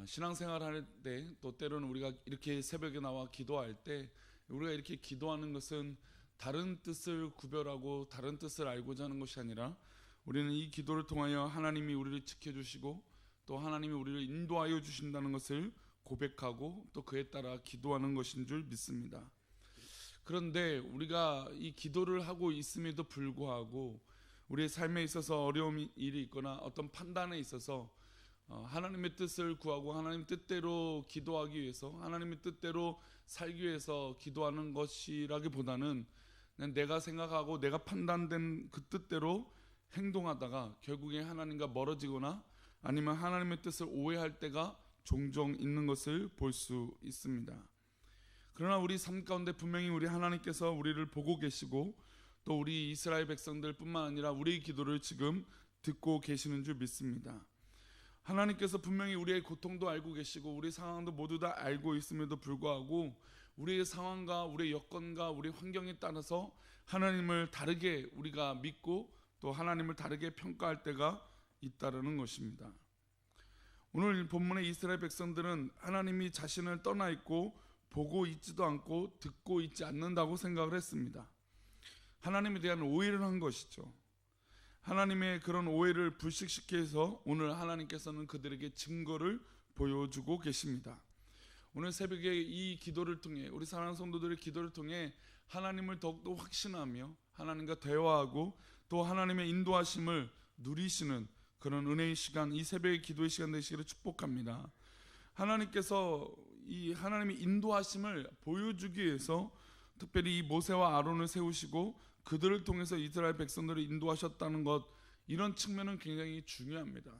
신앙생활 할 때 또 때로는 우리가 이렇게 새벽에 나와 기도할 때 우리가 이렇게 기도하는 것은 다른 뜻을 구별하고 다른 뜻을 알고자 하는 것이 아니라 우리는 이 기도를 통하여 하나님이 우리를 지켜주시고 또 하나님이 우리를 인도하여 주신다는 것을 고백하고 또 그에 따라 기도하는 것인 줄 믿습니다. 그런데 우리가 이 기도를 하고 있음에도 불구하고 우리의 삶에 있어서 어려운 일이 있거나 어떤 판단에 있어서 하나님의 뜻을 구하고 하나님 뜻대로 기도하기 위해서 하나님의 뜻대로 살기 위해서 기도하는 것이라기보다는 내가 생각하고 내가 판단된 그 뜻대로 행동하다가 결국에 하나님과 멀어지거나 아니면 하나님의 뜻을 오해할 때가 종종 있는 것을 볼 수 있습니다. 그러나 우리 삶 가운데 분명히 우리 하나님께서 우리를 보고 계시고 또 우리 이스라엘 백성들 뿐만 아니라 우리의 기도를 지금 듣고 계시는 줄 믿습니다. 하나님께서 분명히 우리의 고통도 알고 계시고 우리 상황도 모두 다 알고 있음에도 불구하고 우리의 상황과 우리의 여건과 우리 환경에 따라서 하나님을 다르게 우리가 믿고 또 하나님을 다르게 평가할 때가 있다는 것입니다. 오늘 본문의 이스라엘 백성들은 하나님이 자신을 떠나 있고 보고 있지도 않고 듣고 있지 않는다고 생각을 했습니다. 하나님에 대한 오해를 한 것이죠. 하나님의 그런 오해를 불식시켜서 오늘 하나님께서는 그들에게 증거를 보여주고 계십니다. 오늘 새벽에 이 기도를 통해 우리 사랑하는 성도들의 기도를 통해 하나님을 더욱더 확신하며 하나님과 대화하고 또 하나님의 인도하심을 누리시는 그런 은혜의 시간, 이 새벽의 기도의 시간 되시기를 축복합니다. 하나님께서 이 하나님의 인도하심을 보여주기 위해서 특별히 이 모세와 아론을 세우시고 그들을 통해서 이스라엘 백성들을 인도하셨다는 것, 이런 측면은 굉장히 중요합니다.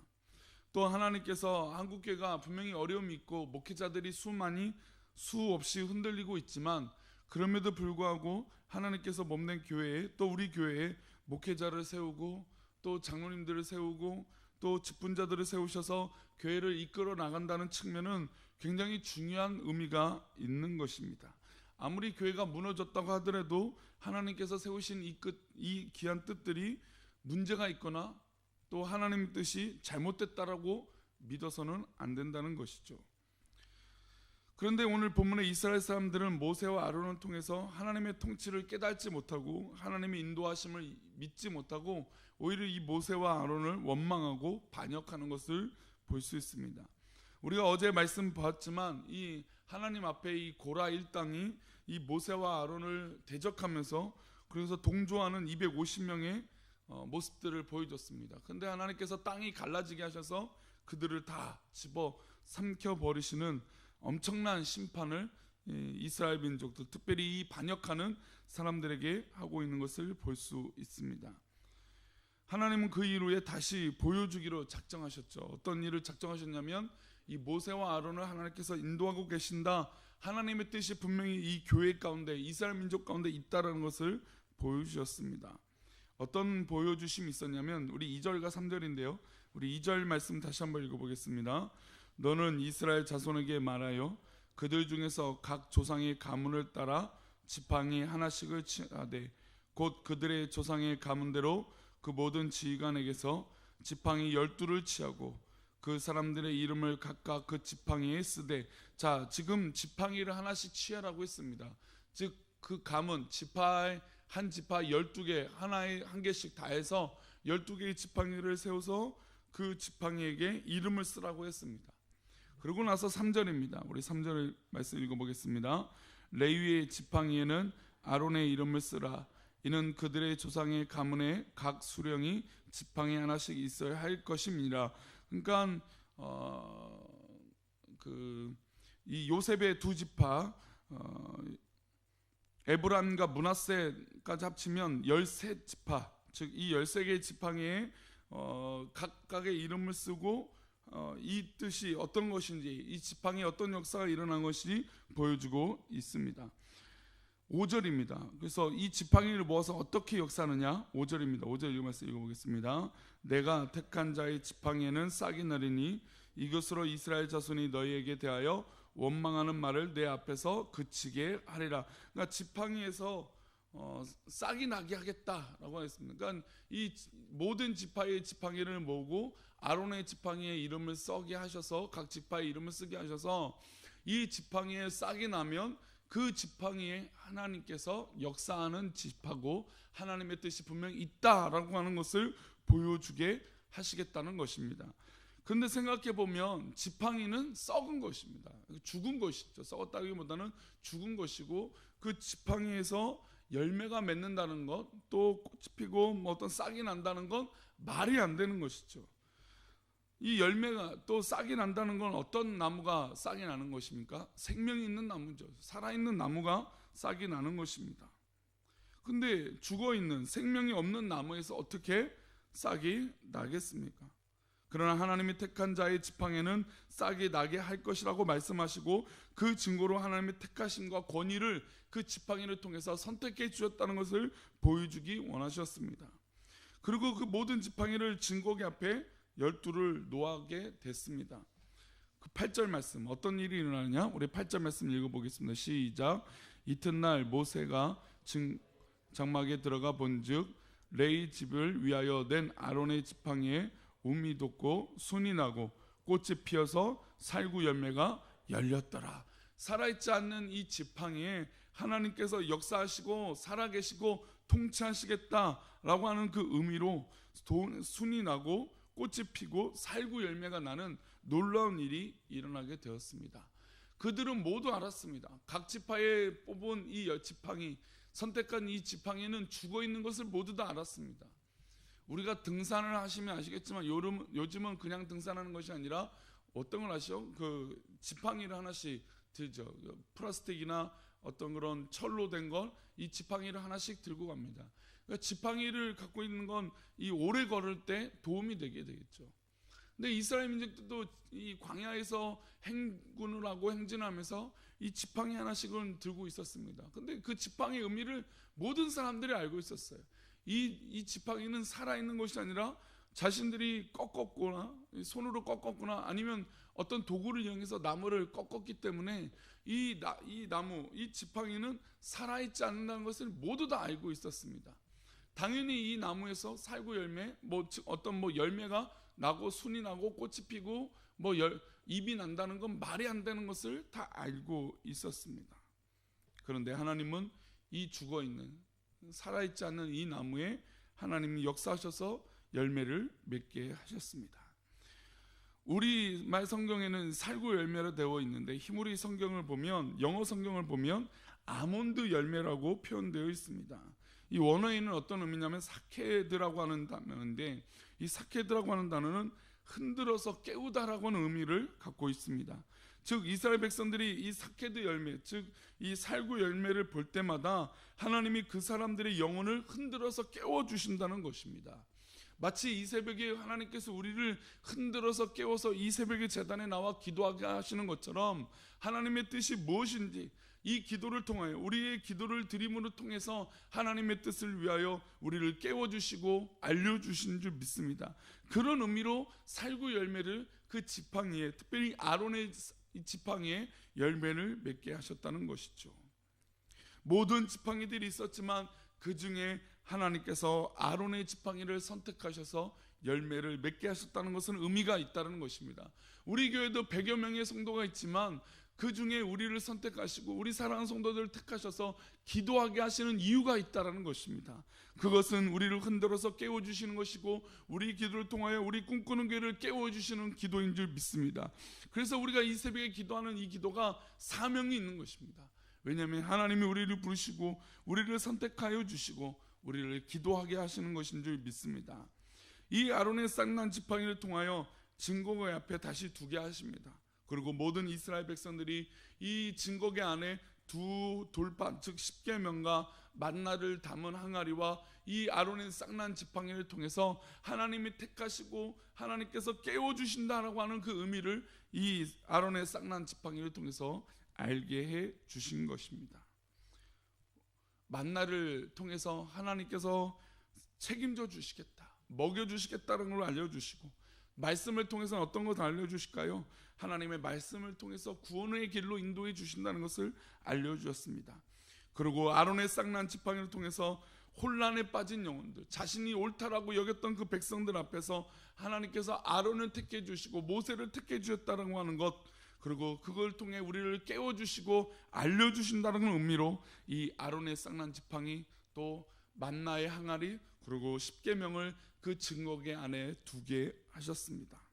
또 하나님께서 한국교회가 분명히 어려움이 있고 목회자들이 수없이 흔들리고 있지만 그럼에도 불구하고 하나님께서 몸된 교회에 또 우리 교회에 목회자를 세우고 또 장로님들을 세우고 또 직분자들을 세우셔서 교회를 이끌어 나간다는 측면은 굉장히 중요한 의미가 있는 것입니다. 아무리 교회가 무너졌다고 하더라도 하나님께서 세우신 이 귀한 뜻들이 문제가 있거나 또 하나님의 뜻이 잘못됐다라고 믿어서는 안 된다는 것이죠. 그런데 오늘 본문의 이스라엘 사람들은 모세와 아론을 통해서 하나님의 통치를 깨닫지 못하고 하나님의 인도하심을 믿지 못하고 오히려 이 모세와 아론을 원망하고 반역하는 것을 볼 수 있습니다. 우리가 어제 말씀 봤지만 이 하나님 앞에 이 고라 일당이 이 모세와 아론을 대적하면서 그래서 동조하는 250명의 모습들을 보여줬습니다. 그런데 하나님께서 땅이 갈라지게 하셔서 그들을 다 집어 삼켜 버리시는 엄청난 심판을 이스라엘 민족들, 특별히 이 반역하는 사람들에게 하고 있는 것을 볼 수 있습니다. 하나님은 그 이후에 다시 보여주기로 작정하셨죠. 어떤 일을 작정하셨냐면 이 모세와 아론을 하나님께서 인도하고 계신다, 하나님의 뜻이 분명히 이 교회 가운데 이스라엘 민족 가운데 있다는 것을 보여주셨습니다. 어떤 보여주심이 있었냐면 우리 2절과 3절인데요 우리 2절 말씀 다시 한번 읽어보겠습니다. 너는 이스라엘 자손에게 말하여 그들 중에서 각 조상의 가문을 따라 지팡이 하나씩을 취하되 곧 그들의 조상의 가문대로 그 모든 지휘관에게서 지팡이 12를 취하고 그 사람들의 이름을 각각 그 지팡이에 쓰되, 자 지금 지팡이를 하나씩 취하라고 했습니다. 즉 그 가문 한 지파 12개 하나에 한 개씩 다 해서 12개의 지팡이를 세워서 그 지팡이에게 이름을 쓰라고 했습니다. 그러고 나서 3절입니다. 우리 3절 말씀 읽어보겠습니다. 레위의 지팡이에는 아론의 이름을 쓰라. 이는 그들의 조상의 가문에 각 수령이 지팡이 하나씩 있어야 할 것입니다. 그러니까 이 요셉의 두 지파 에브람과 므낫세까지 합치면 13지파, 즉 이 13개의 지팡이에 각각의 이름을 쓰고 이 뜻이 어떤 것인지, 이 지팡이에 어떤 역사가 일어난 것이 보여주고 있습니다. 5절입니다. 그래서 이 지팡이를 모아서 어떻게 역사하느냐, 5절입니다. 5절 이 말씀 읽어보겠습니다. 내가 택한 자의 지팡이에는 싹이 나리니 이것으로 이스라엘 자손이 너희에게 대하여 원망하는 말을 내 앞에서 그치게 하리라. 그러니까 지팡이에서 싹이 나게 하겠다라고 했습니다. 그러니까 이 모든 지파의 지팡이를 모으고 아론의 지팡이의 이름을 써게 하셔서 각 지파의 이름을 쓰게 하셔서 이 지팡이에 싹이 나면 그 지팡이에 하나님께서 역사하는 지파고 하나님의 뜻이 분명히 있다라고 하는 것을 보여주게 하시겠다는 것입니다. 그런데 생각해 보면 지팡이는 썩은 것입니다. 죽은 것이죠. 썩었다기보다는 죽은 것이고 그 지팡이에서 열매가 맺는다는 것, 또 꽃이 피고 뭐 어떤 싹이 난다는 건 말이 안 되는 것이죠. 이 열매가 또 싹이 난다는 건 어떤 나무가 싹이 나는 것입니까? 생명이 있는 나무죠. 살아있는 나무가 싹이 나는 것입니다. 근데 죽어있는 생명이 없는 나무에서 어떻게 싹이 나겠습니까? 그러나 하나님이 택한 자의 지팡이는 싹이 나게 할 것이라고 말씀하시고 그 증거로 하나님의 택하심과 권위를 그 지팡이를 통해서 선택해 주셨다는 것을 보여주기 원하셨습니다. 그리고 그 모든 지팡이를 증거기 앞에 12를 놓게 됐습니다. 그 8절 말씀 어떤 일이 일어나느냐? 우리 8절 말씀 읽어보겠습니다. 시작. 이튿날 모세가 장막에 들어가 본즉 레위 집을 위하여 낸 아론의 지팡이에 움이 돋고 순이 나고 꽃이 피어서 살구 열매가 열렸더라. 살아있지 않는 이 지팡이에 하나님께서 역사하시고 살아계시고 통치하시겠다라고 하는 그 의미로 순이 나고 꽃이 피고 살구 열매가 나는 놀라운 일이 일어나게 되었습니다. 그들은 모두 알았습니다. 각 지파에 뽑은 이 지팡이, 선택한 이 지팡이는 죽어있는 것을 모두 다 알았습니다. 우리가 등산을 하시면 아시겠지만 요즘은 그냥 등산하는 것이 아니라 어떤 걸 아시죠? 그 지팡이를 하나씩 들죠. 플라스틱이나 어떤 그런 철로 된 걸 이 지팡이를 하나씩 들고 갑니다. 그러니까 지팡이를 갖고 있는 건 이 오래 걸을 때 도움이 되게 되겠죠. 근데 이스라엘 민족들도 이 광야에서 행군을 하고 행진하면서 이 지팡이 하나씩은 들고 있었습니다. 근데 그 지팡이의 의미를 모든 사람들이 알고 있었어요. 이 지팡이는 살아있는 것이 아니라 자신들이 꺾었거나 손으로 꺾었거나 아니면 어떤 도구를 이용해서 나무를 꺾었기 때문에 이 나무, 이 지팡이는 살아있지 않는다는 것을 모두 다 알고 있었습니다. 당연히 이 나무에서 살구 열매, 어떤 열매가 나고 순이 나고 꽃이 피고 잎이 난다는 건 말이 안 되는 것을 다 알고 있었습니다. 그런데 하나님은 이 죽어있는 살아있지 않는 이 나무에 하나님이 역사하셔서 열매를 맺게 하셨습니다. 우리말 성경에는 살구 열매로 되어 있는데 히브리 성경을 보면, 영어 성경을 보면 아몬드 열매라고 표현되어 있습니다. 이 원어에는 어떤 의미냐면 사케드라고 하는 단어인데, 이 사케드라고 하는 단어는 흔들어서 깨우다라고 하는 의미를 갖고 있습니다. 즉 이스라엘 백성들이 이 사케드 열매, 즉 이 살구 열매를 볼 때마다 하나님이 그 사람들의 영혼을 흔들어서 깨워주신다는 것입니다. 마치 이 새벽에 하나님께서 우리를 흔들어서 깨워서 이 새벽에 제단에 나와 기도하게 하시는 것처럼 하나님의 뜻이 무엇인지 이 기도를 통하여, 우리의 기도를 드림으로 통해서 하나님의 뜻을 위하여 우리를 깨워주시고 알려주신 줄 믿습니다. 그런 의미로 살구 열매를 그 지팡이에, 특별히 아론의 지팡이에 열매를 맺게 하셨다는 것이죠. 모든 지팡이들이 있었지만 그 중에 하나님께서 아론의 지팡이를 선택하셔서 열매를 맺게 하셨다는 것은 의미가 있다는 것입니다. 우리 교회도 100여 명의 성도가 있지만 그 중에 우리를 선택하시고 우리 사랑하는 성도들을 택하셔서 기도하게 하시는 이유가 있다는 것입니다. 그것은 우리를 흔들어서 깨워주시는 것이고 우리 기도를 통하여 우리 꿈꾸는 교회를 깨워주시는 기도인 줄 믿습니다. 그래서 우리가 이 새벽에 기도하는 이 기도가 사명이 있는 것입니다. 왜냐하면 하나님이 우리를 부르시고 우리를 선택하여 주시고 우리를 기도하게 하시는 것인 줄 믿습니다. 이 아론의 쌍난 지팡이를 통하여 증거궤 앞에 다시 두게 하십니다. 그리고 모든 이스라엘 백성들이 이 증거궤 안에 두 돌판, 즉 십계명과 만나를 담은 항아리와 이 아론의 쌍난 지팡이를 통해서 하나님이 택하시고 하나님께서 깨워주신다라고 하는 그 의미를 이 아론의 쌍난 지팡이를 통해서 알게 해 주신 것입니다. 만나를 통해서 하나님께서 책임져 주시겠다, 먹여 주시겠다는 걸 알려주시고, 말씀을 통해서 어떤 것을 알려주실까요? 하나님의 말씀을 통해서 구원의 길로 인도해 주신다는 것을 알려주셨습니다. 그리고 아론의 쌍난 지팡이를 통해서 혼란에 빠진 영혼들, 자신이 옳다라고 여겼던 그 백성들 앞에서 하나님께서 아론을 택해 주시고 모세를 택해 주셨다라고 하는 것, 그리고 그걸 통해 우리를 깨워주시고 알려주신다는 의미로 이 아론의 쌍난 지팡이, 또 만나의 항아리, 그리고 십계명을 그 증거계 안에 두게 하셨습니다.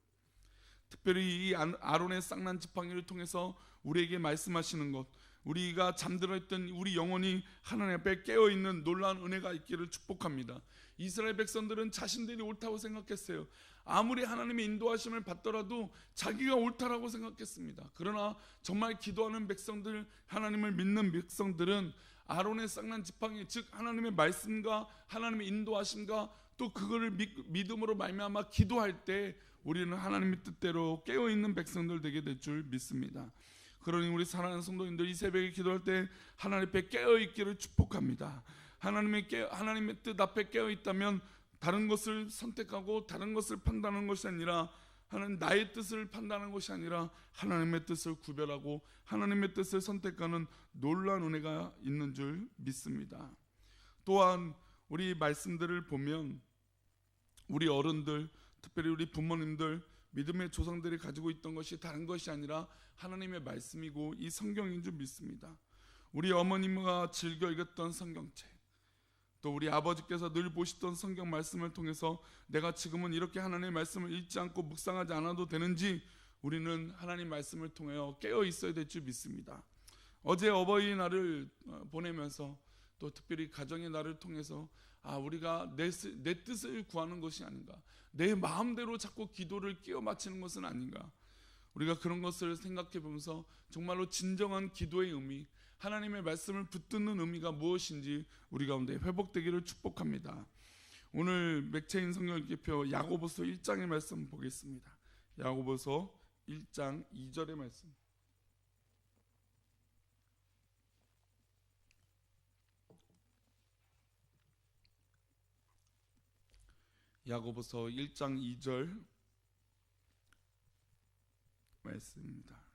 특별히 이 아론의 쌍난 지팡이를 통해서 우리에게 말씀하시는 것, 우리가 잠들어 있던 우리 영혼이 하나님 앞에 깨어있는 놀라운 은혜가 있기를 축복합니다. 이스라엘 백성들은 자신들이 옳다고 생각했어요. 아무리 하나님의 인도하심을 받더라도 자기가 옳다라고 생각했습니다. 그러나 정말 기도하는 백성들, 하나님을 믿는 백성들은 아론의 쌍난 지팡이, 즉 하나님의 말씀과 하나님의 인도하심과 또 그거를 믿음으로 말미암아 기도할 때 우리는 하나님의 뜻대로 깨어있는 백성들 되게 될 줄 믿습니다. 그러니 우리 사랑하는 성도님들, 이 새벽에 기도할 때 하나님 앞에 깨어있기를 축복합니다. 하나님의 뜻 앞에 깨어있다면 다른 것을 선택하고 다른 것을 판단하는 것이 아니라, 하나님 나의 뜻을 판단하는 것이 아니라 하나님의 뜻을 구별하고 하나님의 뜻을 선택하는 놀라운 은혜가 있는 줄 믿습니다. 또한 우리 말씀들을 보면 우리 어른들, 특별히 우리 부모님들, 믿음의 조상들이 가지고 있던 것이 다른 것이 아니라 하나님의 말씀이고 이 성경인 줄 믿습니다. 우리 어머님과 즐겨 읽었던 성경책, 또 우리 아버지께서 늘 보시던 성경 말씀을 통해서 내가 지금은 이렇게 하나님의 말씀을 읽지 않고 묵상하지 않아도 되는지 우리는 하나님 말씀을 통하여 깨어 있어야 될 줄 믿습니다. 어제 어버이날을 보내면서 또 특별히 가정의 날을 통해서 우리가 내 뜻을 구하는 것이 아닌가, 내 마음대로 자꾸 기도를 끼워 맞추는 것은 아닌가, 우리가 그런 것을 생각해 보면서 정말로 진정한 기도의 의미, 하나님의 말씀을 붙드는 의미가 무엇인지 우리 가운데 회복되기를 축복합니다. 오늘 맥체인 성경 읽기표 야고보서 1장의 말씀 보겠습니다. 야고보서 1장 2절의 말씀. 야고보서 1장 2절 말씀입니다.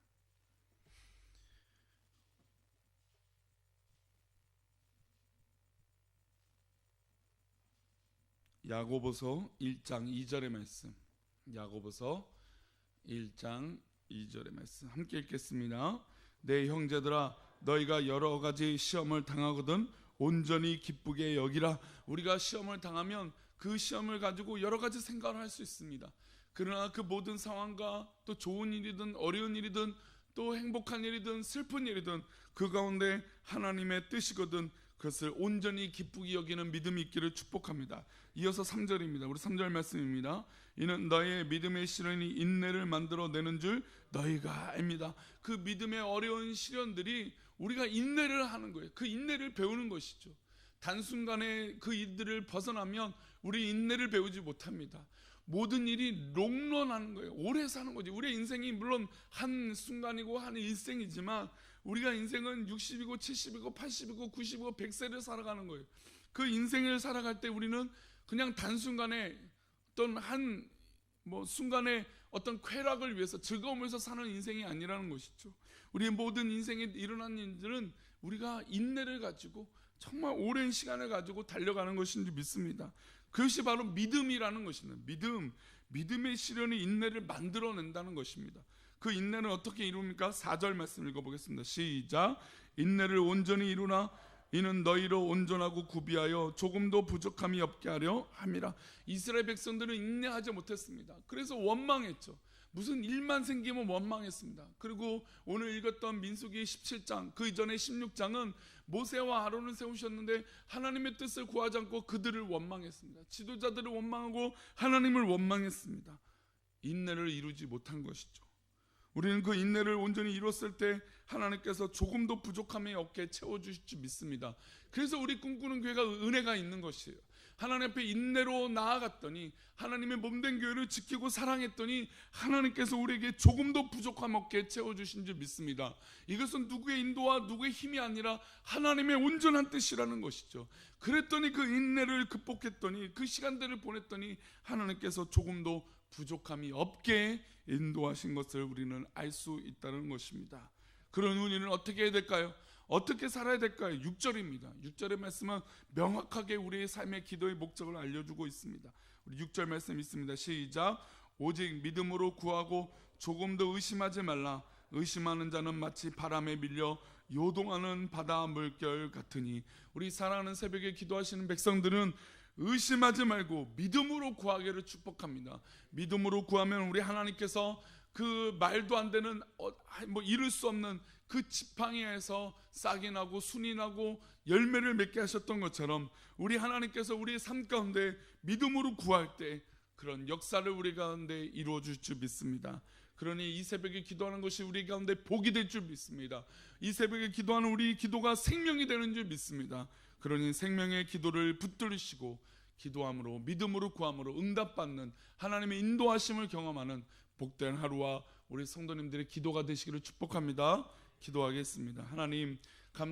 야고보서 1장 2절의 말씀. 야고보서 1장 2절의 말씀 함께 읽겠습니다. 내 형제들아, 너희가 여러 가지 시험을 당하거든 온전히 기쁘게 여기라. 우리가 시험을 당하면 그 시험을 가지고 여러 가지 생각을 할 수 있습니다. 그러나 그 모든 상황과 또 좋은 일이든 어려운 일이든 또 행복한 일이든 슬픈 일이든 그 가운데 하나님의 뜻이거든 그것을 온전히 기쁘게 여기는 믿음이 있기를 축복합니다. 이어서 3절입니다. 우리 3절 말씀입니다. 이는 너의 믿음의 시련이 인내를 만들어내는 줄 너희가 압니다. 그 믿음의 어려운 시련들이 우리가 인내를 하는 거예요. 그 인내를 배우는 것이죠. 단순간에 그 일들을 벗어나면 우리 인내를 배우지 못합니다. 모든 일이 롱런하는 거예요. 오래 사는 거지. 우리의 인생이 물론 한 순간이고 한 일생이지만 우리가 인생은 60이고 70이고 80이고 90이고 100세를 살아가는 거예요. 그 인생을 살아갈 때 우리는 그냥 단순간에 어떤 순간에 어떤 쾌락을 위해서 즐거움을 위해서 사는 인생이 아니라는 것이죠. 우리의 모든 인생에 일어난 일들은 우리가 인내를 가지고 정말 오랜 시간을 가지고 달려가는 것인지 믿습니다. 그것이 바로 믿음이라는 것입니다. 믿음의 시련이 인내를 만들어낸다는 것입니다. 그 인내는 어떻게 이루입니까? 4절 말씀 읽어보겠습니다. 시작. 인내를 온전히 이루나 이는 너희로 온전하고 구비하여 조금도 부족함이 없게 하려 함이라. 이스라엘 백성들은 인내하지 못했습니다. 그래서 원망했죠. 무슨 일만 생기면 원망했습니다. 그리고 오늘 읽었던 민수기 17장, 그 이전에 16장은 모세와 아론을 세우셨는데 하나님의 뜻을 구하지 않고 그들을 원망했습니다. 지도자들을 원망하고 하나님을 원망했습니다. 인내를 이루지 못한 것이죠. 우리는 그 인내를 온전히 이뤘을 때 하나님께서 조금도 부족함이 없게 채워주실 줄 믿습니다. 그래서 우리 꿈꾸는 교회가 은혜가 있는 것이에요. 하나님 앞에 인내로 나아갔더니 하나님의 몸된 교회를 지키고 사랑했더니 하나님께서 우리에게 조금도 부족함 없게 채워주신 줄 믿습니다. 이것은 누구의 인도와 누구의 힘이 아니라 하나님의 온전한 뜻이라는 것이죠. 그랬더니 그 인내를 극복했더니 그 시간들을 보냈더니 하나님께서 조금도 부족함이 없게 인도하신 것을 우리는 알 수 있다는 것입니다. 그런 우리는 어떻게 해야 될까요? 어떻게 살아야 될까요? 6절입니다. 6절의 말씀은 명확하게 우리의 삶의 기도의 목적을 알려주고 있습니다. 우리 6절 말씀 있습니다. 시작. 오직 믿음으로 구하고 조금도 의심하지 말라. 의심하는 자는 마치 바람에 밀려 요동하는 바다 물결 같으니. 우리 사랑하는 새벽에 기도하시는 백성들은 의심하지 말고 믿음으로 구하기를 축복합니다. 믿음으로 구하면 우리 하나님께서 그 말도 안 되는 이룰 수 없는 그 지팡이에서 싹이 나고 순이 나고 열매를 맺게 하셨던 것처럼 우리 하나님께서 우리의 삶 가운데 믿음으로 구할 때 그런 역사를 우리 가운데 이루어 줄 줄 믿습니다. 그러니 이 새벽에 기도하는 것이 우리 가운데 복이 될 줄 믿습니다. 이 새벽에 기도하는 우리 기도가 생명이 되는 줄 믿습니다. 그러니 생명의 기도를 붙들으시고 기도함으로 믿음으로 구함으로 응답받는 하나님의 인도하심을 경험하는 복된 하루와 우리 성도님들의 기도가 되시기를 축복합니다. 기도하겠습니다. 하나님,